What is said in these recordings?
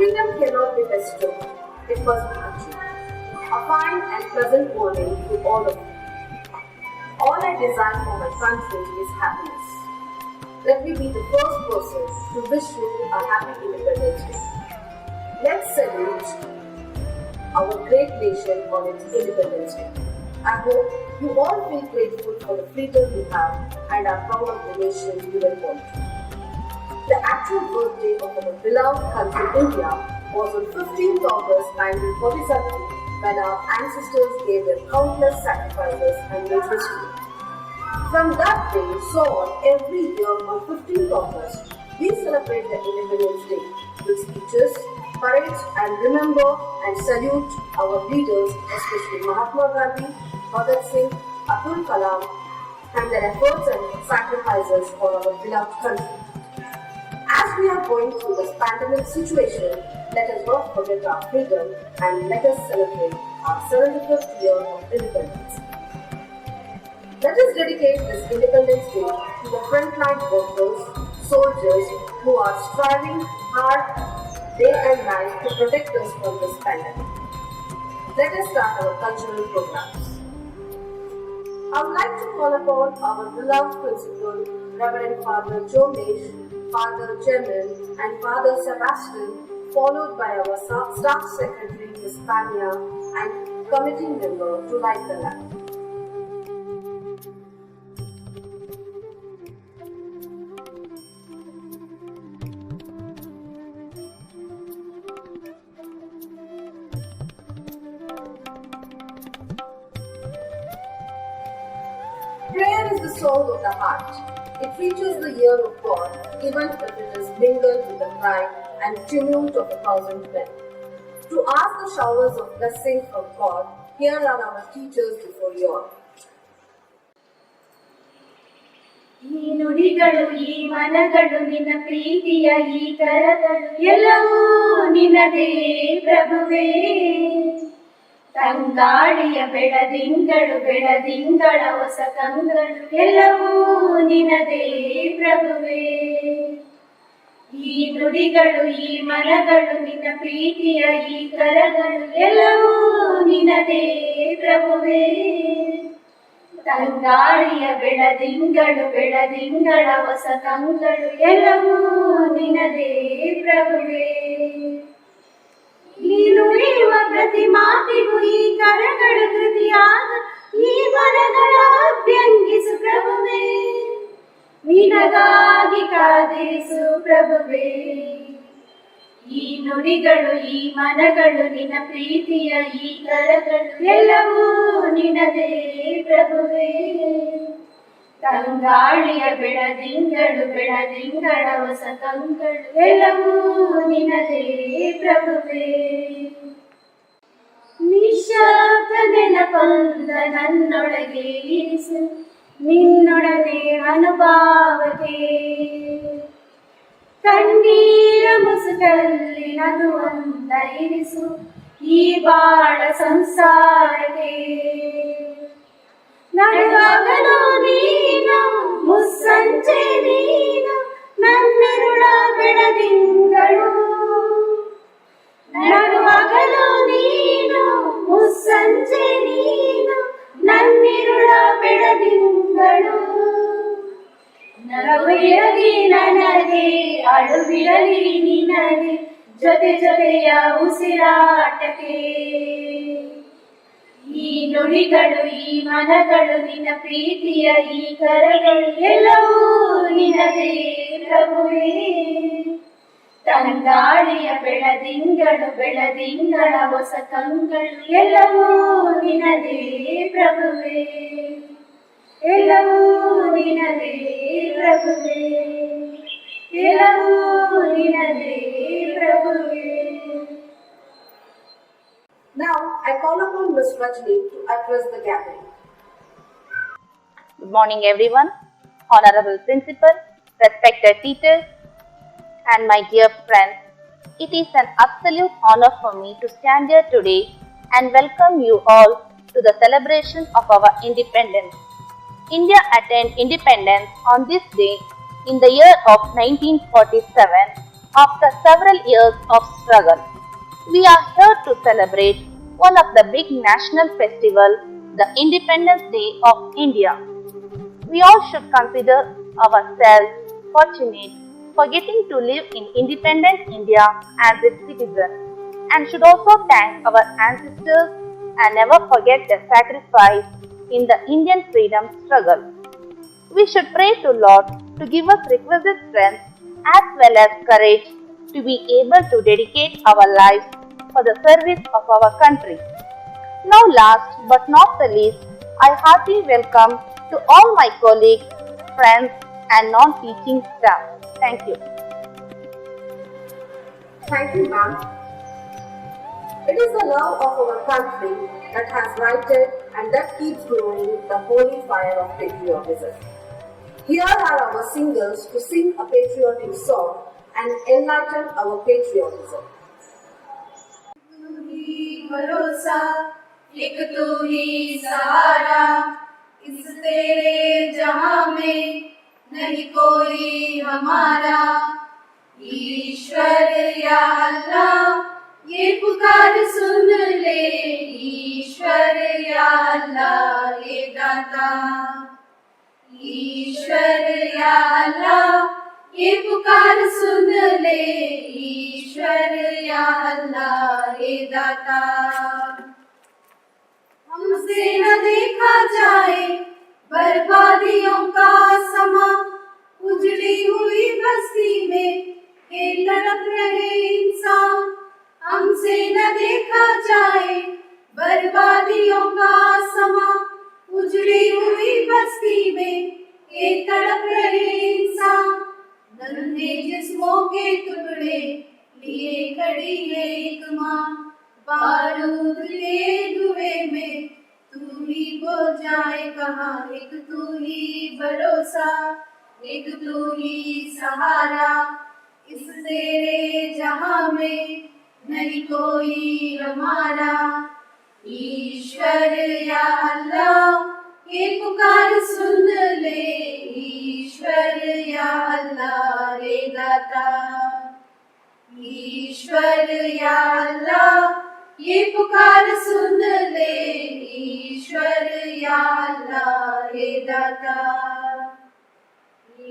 Freedom cannot be bestowed, it must be achieved. A fine and pleasant morning to all of you. All I desire for my country is happiness. Let me be the first person to wish you a happy Independence Day. Let's salute our great nation on its Independence Day. I hope you all feel grateful for the freedom you have and are proud of the nation you were born to. The actual birthday of our beloved country India was on 15th August 1947 when our ancestors gave their countless sacrifices and made history. From that day, so on, every year on 15th August, we celebrate the Independence Day with speeches, parades, and remember and salute our leaders, especially Mahatma Gandhi, Bhagat Singh, Abdul Kalam, and their efforts and sacrifices for our beloved country. As we are going through this pandemic situation, let us not forget our freedom and let us celebrate our 75th year of independence. Let us dedicate this Independence Day to the frontline workers, soldiers who are striving hard day and night to protect us from this pandemic. Let us start our cultural programs. I would like to call upon our beloved principal, Reverend Father Jomesh, Father Jemin, and Father Sebastian, followed by our Staff Secretary, Ms. Tanya, and Committee Member to light the lamp. Prayer is the song of the heart. It reaches the ear of God, even if it is mingled with the cry and tumult of 1,000 men. To ask the showers of blessing from God, here are our teachers before you all. ಈ ನುಡಿಗಳು ಈ ಮನಗಳು ನಿನ್ನ ಪ್ರೀತಿಯ ಈ ಕರಗಳು ಎಲ್ಲವೂ ನಿನ್ನದೇ ಪ್ರಭುವೇ. ತಂಗಾಳಿಯ ಬೆಳದಿಂಗಳು ಬೆಳದಿಂಗಳ ಹೊಸ ಕಂಗಳು ಎಲ್ಲವೂ ನಿನ್ನದೇ ಪ್ರಭುವೇ. ಈ ನುಡಿಗಳು ಈ ಮನಗಳು ನಿನ್ನ ಪ್ರೀತಿಯ ಈ ಕರಗಳು ಎಲ್ಲವೂ ನಿನ್ನದೇ ಪ್ರಭುವೇ. ತಂಗಾಳಿಯ ಬೆಳದಿಂಗಳು ಬೆಳದಿಂಗಳ ಹೊಸ ಕಂಗಳು ಎಲ್ಲವೂ ನಿನ್ನದೇ ಪ್ರಭುವೇ. ಈ ನುಡಿಯುವ ಪ್ರತಿ ಮಾತಿಗೂ ಈ ಕರಗಳ ಕೃತಿಯಾದ ಈ ಮನಗಳ ಅಭ್ಯಂಗಿಸು ಪ್ರಭುವೇ. ನಿನಗಾಗಿ ಕಾದಿರಿಸು ಪ್ರಭುವೇ. ಈ ನುಡಿಗಳು ಈ ಮನಗಳು ನಿನ್ನ ಪ್ರೀತಿಯ ಈ ಕರಗಳು ಎಲ್ಲವೂ ನಿನ್ನದೇ ಪ್ರಭುವೇ. ತಂಗಾಳಿಯ ಬೆಳದಿಂಗಳು ಬೆಳದಿಂಗಳ ಹೊಸ ಕಂಗಳು ಎಲ್ಲವೂ ನಿನ್ನದೇ ಪ್ರಭುವೇ. ನಿಶಬ್ದ ನೆನಪೊಂದ ನನ್ನೊಳಗೆ ಇರಿಸು ನಿನ್ನೊಡನೆ ಅನುಭಾವಕ್ಕೆ. ಕಣ್ಣೀರ ಮುಸುಕಲ್ಲಿ ನಗುವಂದ ಇರಿಸು ಈ ಬಾಳ ಸಂಸಾರಕ್ಕೆ. ನಡುವಾಗಲು ನೀನು ಮುಸ್ಸಂಜೆ ನೀನು ನನ್ನೆರುಳ ಬೆಳದಿಂಗಳು. ನಡುವಾಗಲು ನೀನು ಮುಸ್ಸಂಜೆ ನೀನು ನನ್ನೆರುಳ ಬೆಳದಿಂಗಳು. ನಗುವಿರಲಿ ನನಗೆ ಅಳುವಿರಲಿ ನಿನಗೆ ಜೊತೆ ಜೊತೆಯ ಉಸಿರಾಟಕ್ಕೆ. ಈ ನುಡಿಗಳು ಈ ಮನಗಳು ನಿನ್ನ ಪ್ರೀತಿಯ ಈ ಕರಗಳು ಎಲ್ಲವೂ ನಿನ್ನದೇ ಪ್ರಭುವೇ. ತಂಗಾಳಿಯ ಬೆಳದಿಂಗಳು ಬೆಳದಿಂಗಳ ಹೊಸ ಕಂಗಳು ಎಲ್ಲವೂ ನಿನ್ನದೇ ಪ್ರಭುವೇ. ಎಲ್ಲವೂ ನಿನ್ನದೇ ಪ್ರಭುವೇ. ಎಲ್ಲವೂ ನಿನ್ನದೇ ಪ್ರಭುವೇ. Now, I call upon Ms. Rajni to address the gathering. Good morning everyone, honorable principal, respected teachers and my dear friends. It is an absolute honor for me to stand here today and welcome you all to the celebration of our independence. India attained independence on this day in the year of 1947 after several years of struggle. We are here to celebrate one of the big national festivals, the Independence Day of India. We all should consider ourselves fortunate for getting to live in independent India as its citizen, and should also thank our ancestors and never forget their sacrifice in the Indian freedom struggle. We should pray to Lord to give us requisite strength as well as courage to be able to dedicate our lives for the service of our country. Now, last but not the least, I heartily welcome to all my colleagues, friends, and non-teaching staff. Thank you. Thank you, ma'am. It is the love of our country that has lighted and that keeps growing the holy fire of patriotism. Here are our singers to sing a patriotic song and enlighten our patriotism. तू ही भरोसा, एक तू ही सहारा, इस तेरे जहां में नहीं कोई हमारा। ईश्वर या अल्लाह ये पुकार सुन ले, ईश्वर या अल्लाह ये दाता। ईश्वर या अल्लाह ये पुकार सुन ले, ईश्वर या अल्लाह ये दाता। हमसे न देखा जाए बर्बादियों का समा, उजड़ी हुई बस्ती में ये तड़प रहे इंसान। हमसे न देखा जाए बर्बादियों का समा, उजड़ी हुई बस्ती में ये तड़प रहे इंसान। नन्हे जिस्मों के टुकड़े लिए खड़ी है एक माँ, बारूद के धुएं में तू ही बोल जाए कहाँ। एक तू ही भरोसा, एक तू ही सहारा, इस तेरे जहां में नहीं कोई हमारा। ईश्वर या अल्लाह ये पुकार सुन ले, ईश्वर या अल्लाह रे दाता। ईश्वर या अल्लाह ये पुकार सुन ले, ईश्वर या अल्लाह रे दाता।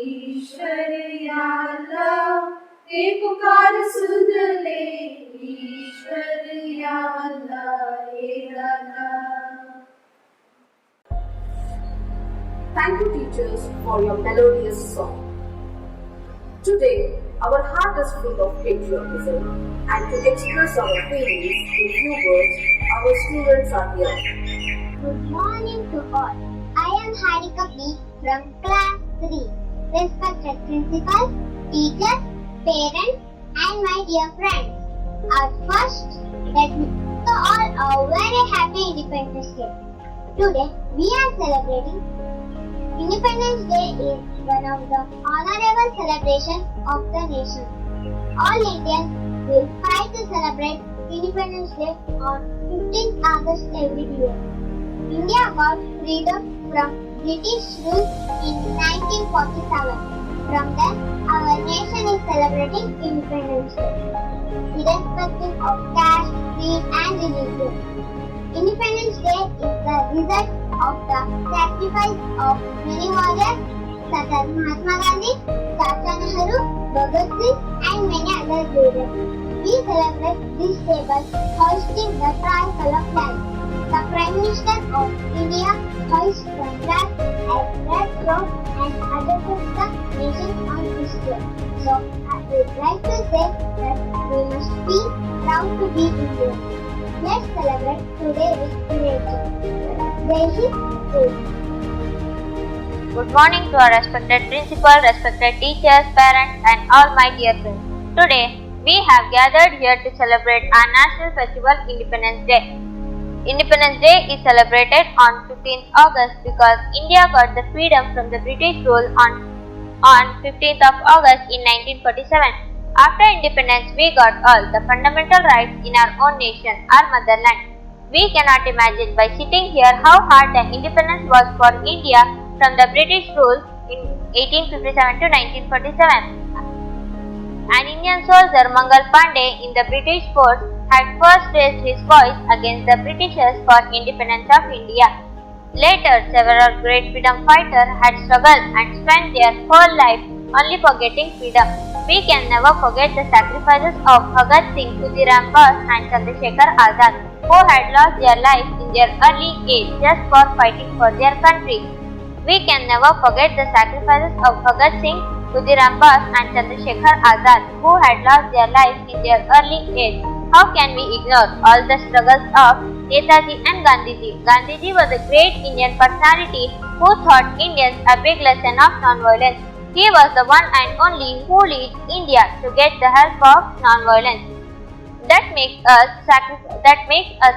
ईश्वर या अल्लाह ये पुकार सुन ले, ईश्वर या अल्लाह रे दाता। Thank you, teachers, for your melodious song. Today, our heart is full of patriotism, and to express our feelings in few words, our students are here. Good morning to all. I am Harika P. from class 3. Respected principal, teachers, parents, and my dear friends. At first, let me wish you all a very happy Independence Day. Today, we are celebrating Independence Day is one of the honorable celebrations of the nation. All Indians will try to celebrate Independence Day on 15th August every year. India got freedom from British rule in 1947. From then, our nation is celebrating Independence Day, irrespective of caste, creed, and religion. Independence Day is the result of the sacrifice of many warriors such as Mahatma Gandhi, Chacha Nehru, Bhagat Singh, and many other leaders. We celebrate this day by hoisting the tricolor flag. The Prime Minister of India hoists the flag at Red Cross and addresses the nation on this day. So, I would like to say that we must be proud to be Indian. Let's celebrate today with courage. Jai Hind, Jai Hind. Good morning to our respected principal, respected teachers, parents, and all my dear friends. Today, we have gathered here to celebrate our national festival, Independence Day. Independence Day is celebrated on 15th August because India got the freedom from the British rule on 15th of August in 1947. After independence, we got all the fundamental rights in our own nation, our motherland. We cannot imagine by sitting here how hard the independence was for India from the British rule in 1857 to 1947. An Indian soldier, Mangal Pandey, in the British force, had first raised his voice against the Britishers for independence of India. Later, several great freedom fighters had struggled and spent their whole life only for getting freedom. We can never forget the sacrifices of Bhagat Singh, Khudiram Bose and Chandrasekhar Azad, who had lost their lives in their early age just for fighting for their country. We can never forget the sacrifices of Bhagat Singh, Khudiram Bose and Chandrasekhar Azad, who had lost their lives in their early age. How can we ignore all the struggles of Netaji and Gandhiji? Gandhiji was a great Indian personality who taught Indians a big lesson of non-violence. He was the one and only who led India to get the help of non-violence. That makes us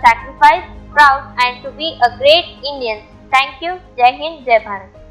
sacrifice, proud and to be a great Indians. Thank you. Jai Hind, Jai Bharat.